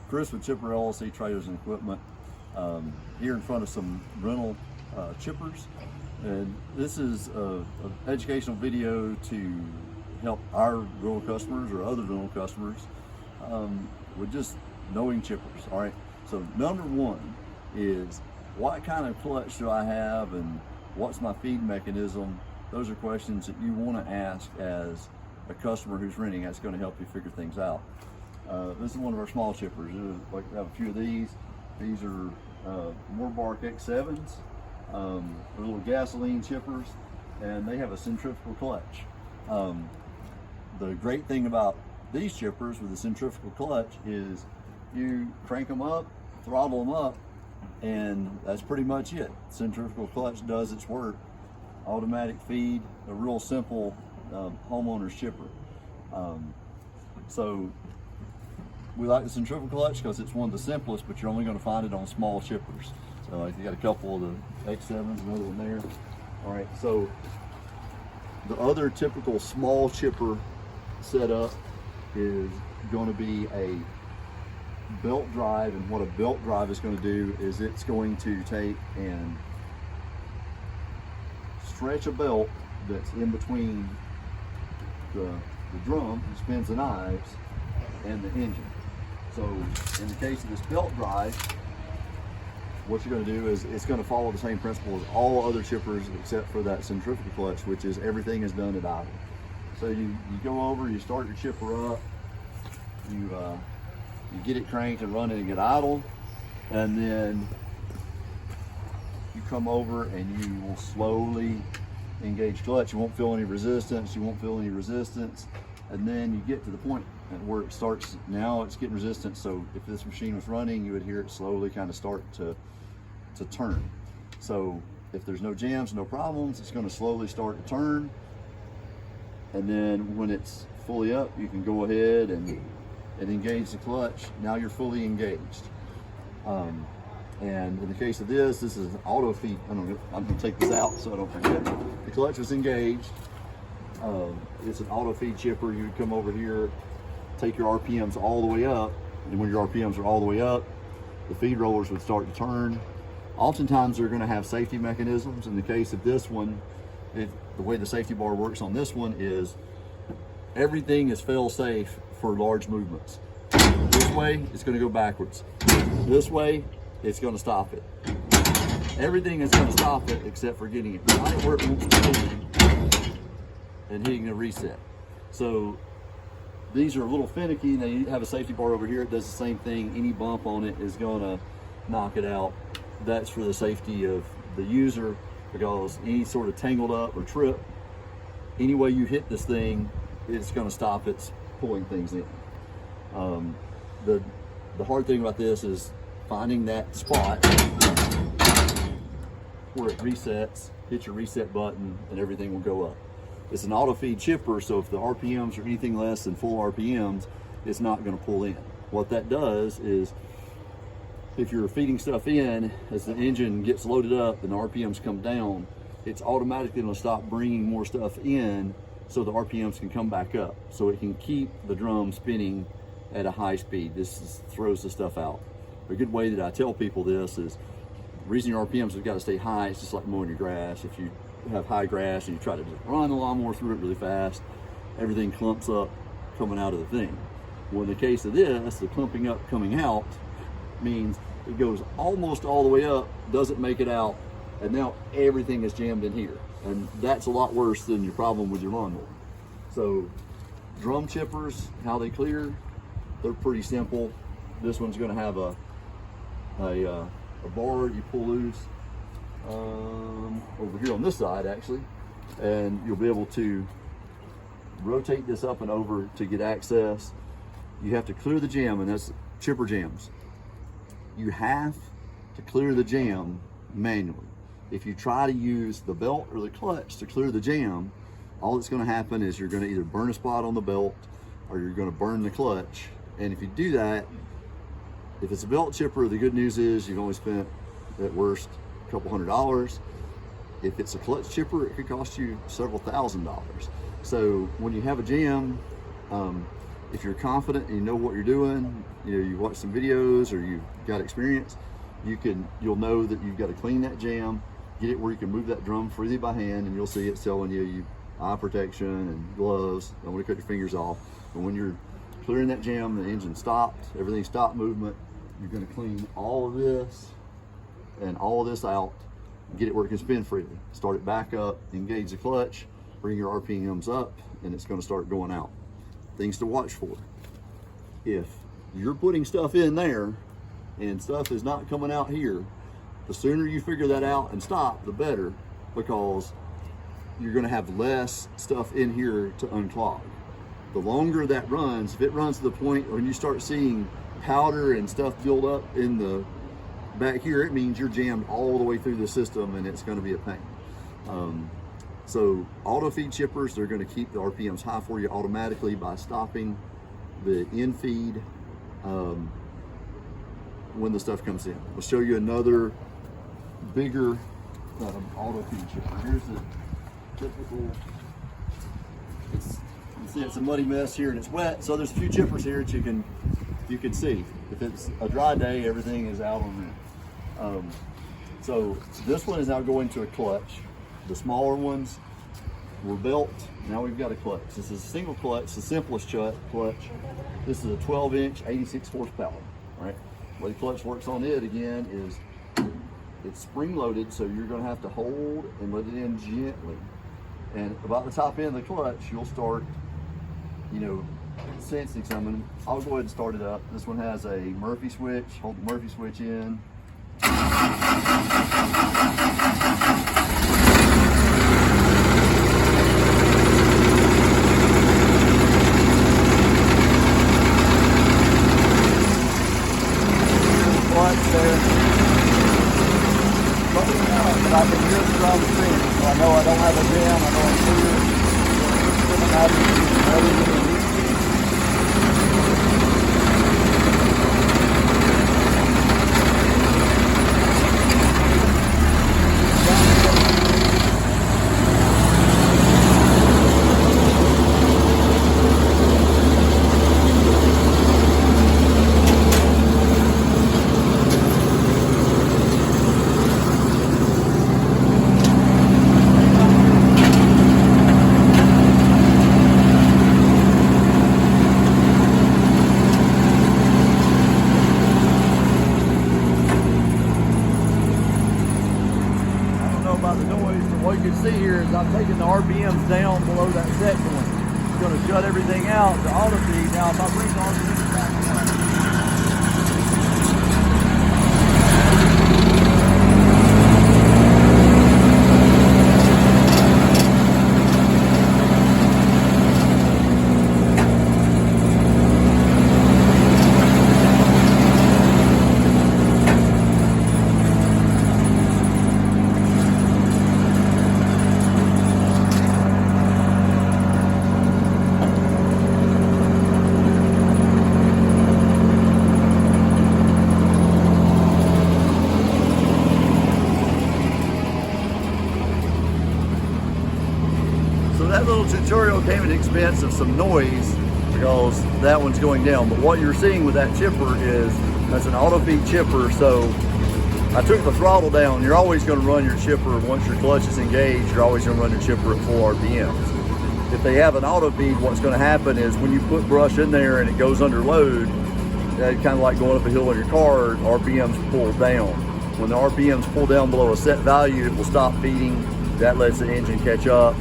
Chris with Chipper LLC Trailers and Equipment, here in front of some rental chippers. And this is an educational video to help our rental customers or other rental customers with just knowing chippers. All right, so number one is, what kind of clutch do I have and what's my feed mechanism? Those are questions that you want to ask as a customer who's renting. That's going to help you figure things out. This is one of our small chippers. Like, we have a few of these. These are Moorbark X7s. They're little gasoline chippers, and they have a centrifugal clutch. The great thing about these chippers with the centrifugal clutch is you crank them up, throttle them up, and that's pretty much it. Centrifugal clutch does its work. Automatic feed, a real simple homeowner's chipper. So we like the centrifugal clutch because it's one of the simplest, but you're only going to find it on small chippers. So like, you got a couple of the X7s, another one there. All right, so the other typical small chipper setup is going to be a belt drive, and what a belt drive is going to do is it's going to take and stretch a belt that's in between the drum, the spins and knives, and the engine. So in the case of this belt drive, what you're going to do is it's going to follow the same principle as all other chippers except for that centrifugal clutch, which is everything is done at idle. So you go over, you start your chipper up, you get it cranked and running and get idle, and then you come over and you will slowly engage clutch. You won't feel any resistance, and then you get to the point where it starts. Now it's getting resistance, so if this machine was running, you would hear it slowly kind of start to turn. So if there's no jams, no problems, it's going to slowly start to turn, and then when it's fully up, you can go ahead and engage the clutch. Now you're fully engaged. And in the case of this is an Autofeed. I'm going to take this out so I don't forget. The clutch was engaged. It's an Autofeed chipper. You would come over here, take your RPMs all the way up, and when your RPMs are all the way up, the feed rollers would start to turn. Oftentimes they're going to have safety mechanisms. In the case of this one, the way the safety bar works on this one is everything is fail-safe for large movements. This way, it's going to go backwards. This way, it's going to stop it. Everything is going to stop it except for getting it right where it wants to be and hitting the reset. So these are a little finicky. Now you have a safety bar over here. It does the same thing. Any bump on it is going to knock it out. That's for the safety of the user, because any sort of tangled up or trip, any way you hit this thing, it's going to stop its pulling things in. The hard thing about this is finding that spot where it resets, hit your reset button, and everything will go up. It's an auto feed chipper, so if the RPMs are anything less than full RPMs, it's not going to pull in. What that does is, if you're feeding stuff in, as the engine gets loaded up and the RPMs come down, it's automatically going to stop bringing more stuff in so the RPMs can come back up, so it can keep the drum spinning at a high speed. This throws the stuff out. A good way that I tell people this is, the reason your RPMs have got to stay high, it's just like mowing your grass. If you have high grass and you try to just run the lawnmower through it really fast, everything clumps up coming out of the thing. Well, in the case of this, the clumping up coming out means it goes almost all the way up, doesn't make it out, and now everything is jammed in here. And that's a lot worse than your problem with your lawnmower. So drum chippers, how they clear, they're pretty simple. This one's going to have a bar you pull loose over here on this side actually, and you'll be able to rotate this up and over to get access. You have to clear the jam, and that's chipper jams. You have to clear the jam manually. If you try to use the belt or the clutch to clear the jam, all that's going to happen is you're going to either burn a spot on the belt or you're going to burn the clutch. And if you do that, if it's a belt chipper, the good news is you've only spent at worst a couple $100. If it's a clutch chipper, it could cost you several $1,000s. So when you have a jam, If you're confident and you know what you're doing, you watch some videos or you've got experience, you'll know that you've got to clean that jam, get it where you can move that drum freely by hand, and you'll see it telling you eye protection and gloves. Don't want to cut your fingers off. But when you're clearing that jam, the engine stopped, everything stopped movement, you're going to clean all of this and all of this out, get it where it can spin freely. Start it back up, engage the clutch, bring your RPMs up, and it's going to start going out. Things to watch for. If you're putting stuff in there and stuff is not coming out here, the sooner you figure that out and stop, the better, because you're going to have less stuff in here to unclog. The longer that runs, if it runs to the point when you start seeing powder and stuff build up in the back here, it means you're jammed all the way through the system and it's going to be a pain. So Autofeed chippers, they're going to keep the RPMs high for you automatically by stopping the in-feed when the stuff comes in. We'll show you another bigger Autofeed chipper. Here's the typical, you can see it's a muddy mess here and it's wet, so there's a few chippers here that you can see. If it's a dry day, everything is out on there. So this one is now going to a clutch. The smaller ones were built, now we've got a clutch. This is a single clutch, the simplest clutch. This is a 12-inch, 86 horsepower, right? The way the clutch works on it, again, is it's spring-loaded, so you're gonna have to hold and let it in gently. And about the top end of the clutch, you'll start, sensing something. I'll go ahead and start it up. This one has a Murphy switch. Hold the Murphy switch in. I can hear the drum spin, so I know I don't have a jam. I know I'm clear. What you can see here is I'm taking the RPMs down below that set point. It's going to shut everything out to Autofeed. Now if I bring the RPMs back up, that little tutorial came at the expense of some noise because that one's going down. But what you're seeing with that chipper is that's an Autofeed chipper. So I took the throttle down. You're always going to run your chipper once your clutch is engaged. You're always going to run your chipper at full RPMs. If they have an Autofeed, what's going to happen is when you put brush in there and it goes under load, kind of like going up a hill in your car, RPMs pull down. When the RPMs pull down below a set value, it will stop feeding. That lets the engine catch up.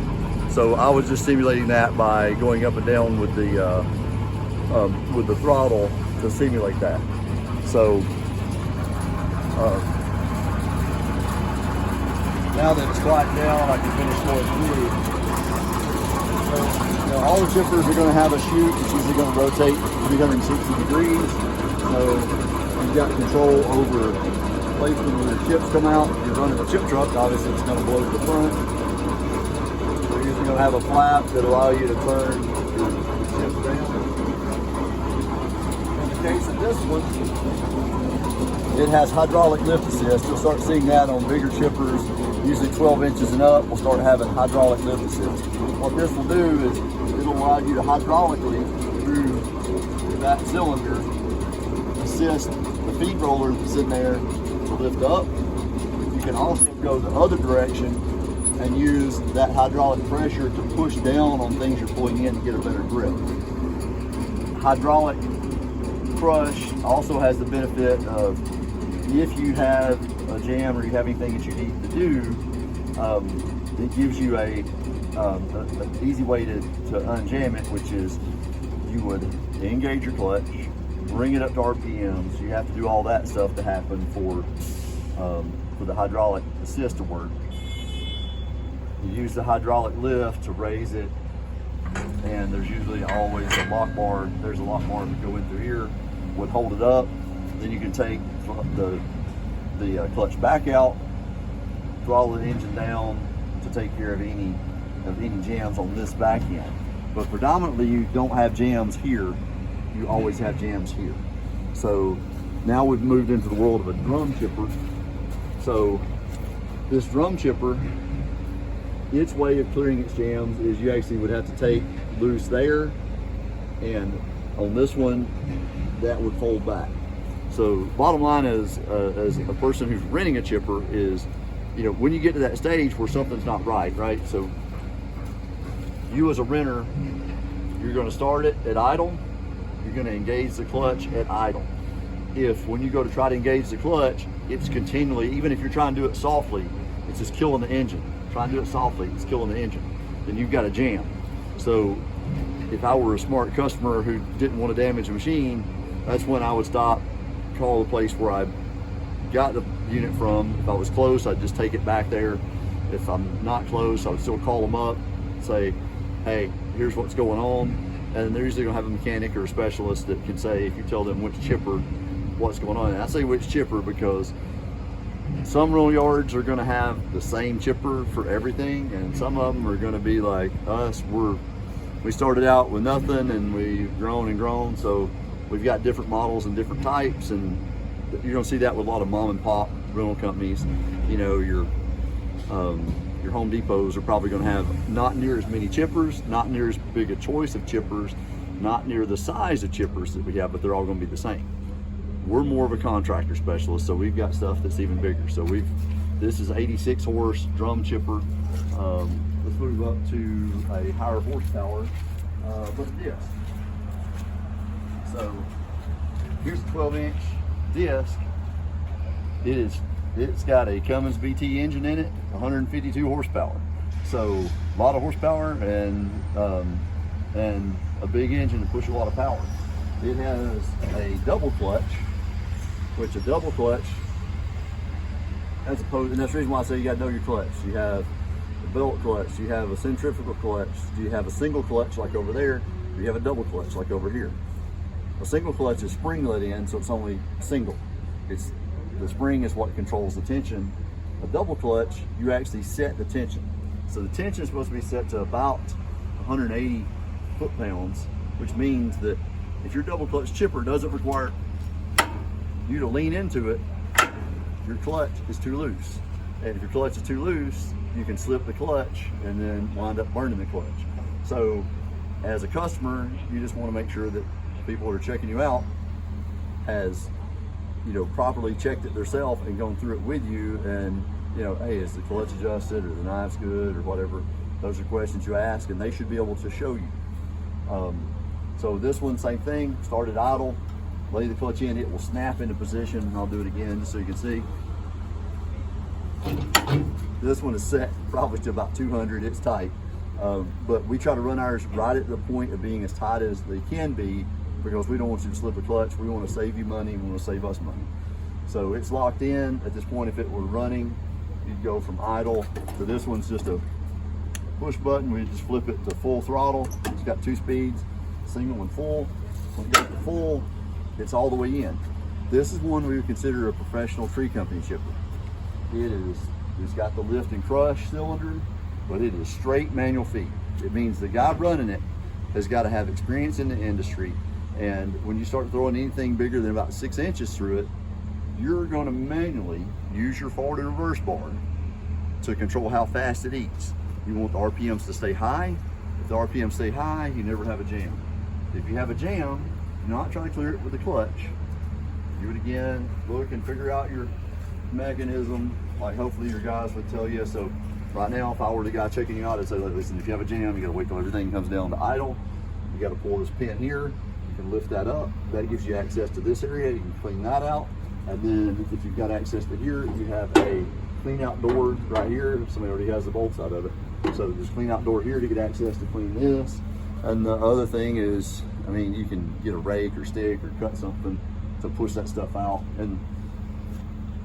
So I was just simulating that by going up and down with the throttle to simulate that. So now that it's quiet down, I can finish going through. So, all the chippers are going to have a chute. It's usually going to rotate 360 degrees. So you've got control over placement where your chips come out. If you're running a chip truck, obviously it's going to blow to the front. You're going to have a flap that allow you to turn your chips down. In the case of this one, it has hydraulic lift assist. You'll start seeing that on bigger chippers, usually 12 inches and up. We'll start having hydraulic lift assist. What this will do is it'll allow you to hydraulically, through that cylinder assist the feed roller that's in there to lift up. You can also go the other direction and use that hydraulic pressure to push down on things you're pulling in to get a better grip. Hydraulic crush also has the benefit of, if you have a jam or you have anything that you need to do, it gives you an easy way to unjam it, which is you would engage your clutch, bring it up to RPMs. You have to do all that stuff to happen for the hydraulic assist to work. You use the hydraulic lift to raise it, and there's usually always a lock bar. There's a lock bar that go in through here, would hold it up. Then you can take the clutch back out, throttle the engine down to take care of any jams on this back end. But predominantly you don't have jams here, you always have jams here. So now we've moved into the world of a drum chipper. So this drum chipper, its way of clearing its jams is you actually would have to take loose there, and on this one that would fold back. So bottom line is, as a person who's renting a chipper is, you know, when you get to that stage where something's not right? So you as a renter, you're going to start it at idle, you're going to engage the clutch at idle. If when you go to try to engage the clutch, it's continually, even if you're trying to do it softly, it's just killing the engine. Try and do it softly, it's killing the engine. Then you've got a jam. So if I were a smart customer who didn't want to damage a machine, that's when I would stop, call the place where I got the unit from. If I was close, I'd just take it back there. If I'm not close, I would still call them up, say, hey, here's what's going on. And they're usually gonna have a mechanic or a specialist that can say, if you tell them which chipper, what's going on. And I say which chipper because some rental yards are going to have the same chipper for everything, and some of them are going to be like us. We started out with nothing and we've grown and grown, so we've got different models and different types, and you're going to see that with a lot of mom and pop rental companies. You know, your Home Depots are probably going to have not near as many chippers, not near as big a choice of chippers, not near the size of chippers that we have, but they're all going to be the same. We're more of a contractor specialist, so we've got stuff that's even bigger. So this is 86 horse drum chipper. Let's move up to a higher horsepower, but a disc. So here's a 12-inch disc. It's got a Cummins VT engine in it, 152 horsepower. So a lot of horsepower and a big engine to push a lot of power. It has a double clutch, which a double clutch, as opposed, and that's the reason why I say you gotta know your clutch. You have a belt clutch, you have a centrifugal clutch, do you have a single clutch like over there, or you have a double clutch like over here. A single clutch is spring let in, so it's only single. The spring is what controls the tension. A double clutch, you actually set the tension. So the tension is supposed to be set to about 180 foot-pounds, which means that if your double clutch chipper doesn't require you to lean into it, your clutch is too loose. And if your clutch is too loose, you can slip the clutch and then wind up burning the clutch. So as a customer, you just want to make sure that people who are checking you out has, you know, properly checked it themselves and gone through it with you, and, you know, hey, is the clutch adjusted, or the knife's good, or whatever. Those are questions you ask, and they should be able to show you. So this one, same thing, started idle, lay the clutch in, it will snap into position, and I'll do it again just so you can see. This one is set probably to about 200, it's tight. But we try to run ours right at the point of being as tight as they can be, because we don't want you to slip a clutch. We want to save you money, and we want to save us money. So it's locked in. At this point, if it were running, you'd go from idle to this one's just a push button. We just flip it to full throttle. It's got 2 speeds, single and full. When it goes to full, it's all the way in. This is one we would consider a professional tree company chipper. It's got the lift and crush cylinder, but it is straight manual feed. It means the guy running it has got to have experience in the industry. And when you start throwing anything bigger than about 6 inches through it, you're going to manually use your forward and reverse bar to control how fast it eats. You want the RPMs to stay high. If the RPMs stay high, you never have a jam. If you have a jam, not try to clear it with the clutch. Do it again, look and figure out your mechanism, like hopefully your guys would tell you. So right now, if I were the guy checking you out, I'd say, listen, if you have a jam, you gotta wait till everything comes down to idle. You gotta pull this pin here, you can lift that up. That gives you access to this area, you can clean that out. And then if you've got access to here, you have a clean out door right here. Somebody already has the bolts out of it. So just clean out door here to get access to clean this. And the other thing is, I mean, you can get a rake or stick or cut something to push that stuff out. And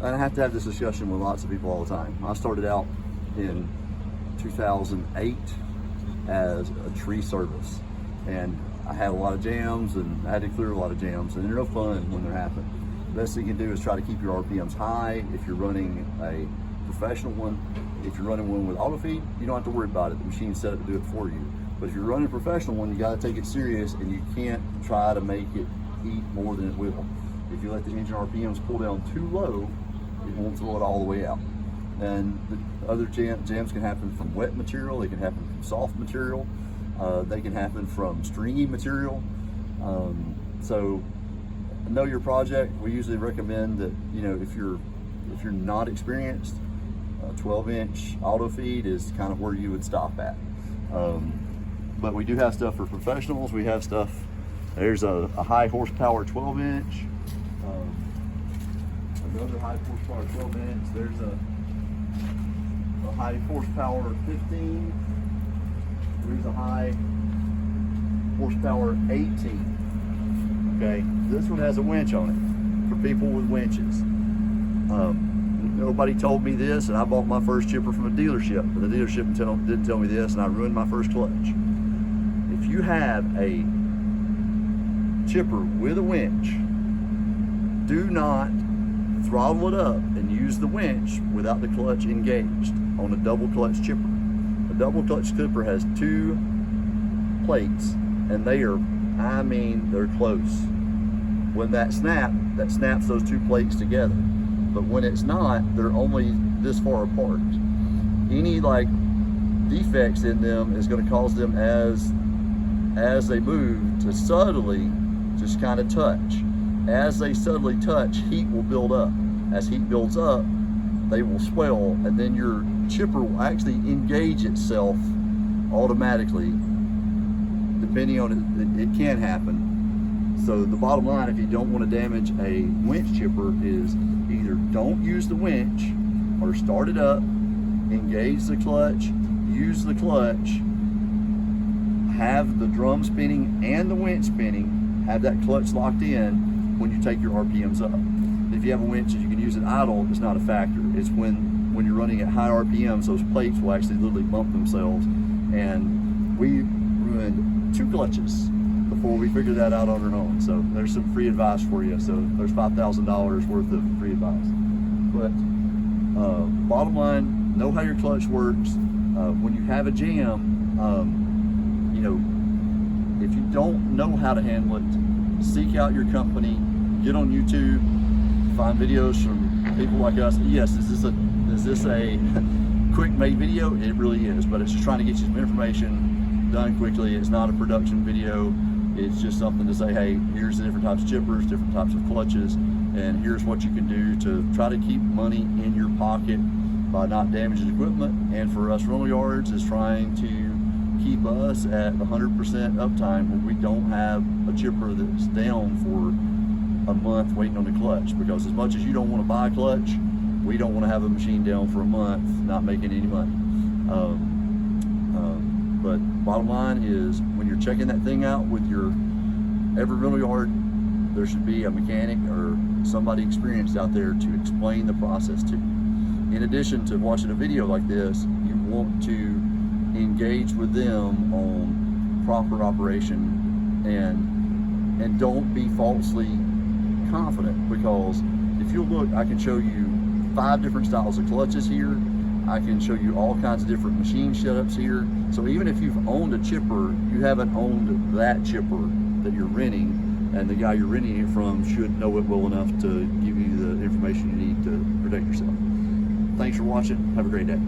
I have to have this discussion with lots of people all the time. I started out in 2008 as a tree service, and I had a lot of jams and I had to clear a lot of jams, and they're no fun when they're happening. The best thing you can do is try to keep your RPMs high. If you're running a professional one, if you're running one with Autofeed, you don't have to worry about it. The machine's set up to do it for you. But if you're running a professional one, you got to take it serious, and you can't try to make it eat more than it will. If you let the engine RPMs pull down too low, it won't throw it all the way out. And the other jams can happen from wet material, they can happen from soft material, they can happen from stringy material. So know your project. We usually recommend that, you know, if you're not experienced, 12-inch Autofeed is kind of where you would stop at. But we do have stuff for professionals. We have stuff, there's a high horsepower 12-inch, another high horsepower 12-inch, there's a high horsepower 15, there's a high horsepower 18. Okay, this one has a winch on it for people with winches. Nobody told me this, and I bought my first chipper from a dealership, but the dealership didn't tell me this, and I ruined my first clutch. If you have a chipper with a winch, do not throttle it up and use the winch without the clutch engaged on a double clutch chipper. A double clutch chipper has 2 plates, and they are, I mean, they're close. When that snaps those 2 plates together. But when it's not, they're only this far apart. Any like defects in them is going to cause them as they move to subtly just kind of touch. As they subtly touch, heat will build up. As heat builds up, they will swell, and then your chipper will actually engage itself automatically. Depending on it, it can happen. So the bottom line, if you don't want to damage a winch chipper, is either don't use the winch or start it up, engage the clutch, use the clutch, have the drum spinning and the winch spinning, have that clutch locked in when you take your RPMs up. If you have a winch and you can use it idle, it's not a factor. It's when you're running at high RPMs, those plates will actually literally bump themselves. And we ruined 2 clutches before we figured that out on our own. So there's some free advice for you. So there's $5,000 worth of free advice. But bottom line, know how your clutch works. When you have a jam, you know, if you don't know how to handle it, seek out your company, get on YouTube, find videos from people like us. Yes, is this a quick made video? It really is, but it's just trying to get you some information done quickly. It's not a production video. It's just something to say, hey, here's the different types of chippers, different types of clutches, and here's what you can do to try to keep money in your pocket by not damaging equipment. And for us rental yards is trying to keep us at 100% uptime when we don't have a chipper that's down for a month waiting on the clutch. Because as much as you don't want to buy a clutch, we don't want to have a machine down for a month not making any money. But bottom line is, when you're checking that thing out with every rental yard, there should be a mechanic or somebody experienced out there to explain the process to you. In addition to watching a video like this, you want to engage with them on proper operation, and don't be falsely confident, because if you look, I can show you 5 different styles of clutches here. I can show you all kinds of different machine setups here. So even if you've owned a chipper, you haven't owned that chipper that you're renting, and the guy you're renting it from should know it well enough to give you the information you need to protect yourself. Thanks for watching. Have a great day.